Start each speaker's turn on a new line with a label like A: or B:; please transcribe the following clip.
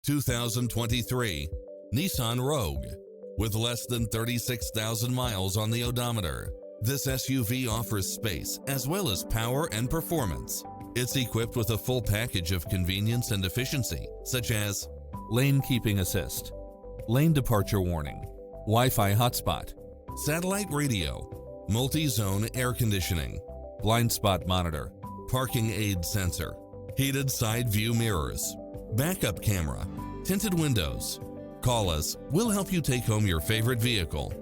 A: 2023 Nissan Rogue. With less than 36,000 miles on the odometer, this SUV offers space as well as power and performance. It's equipped with a full package of convenience and efficiency, such as lane keeping assist, lane departure warning, Wi-Fi hotspot, satellite radio, multi-zone air conditioning, blind spot monitor, parking aid sensor, heated side view mirrors, backup camera, tinted windows. Call us, we'll help you take home your favorite vehicle.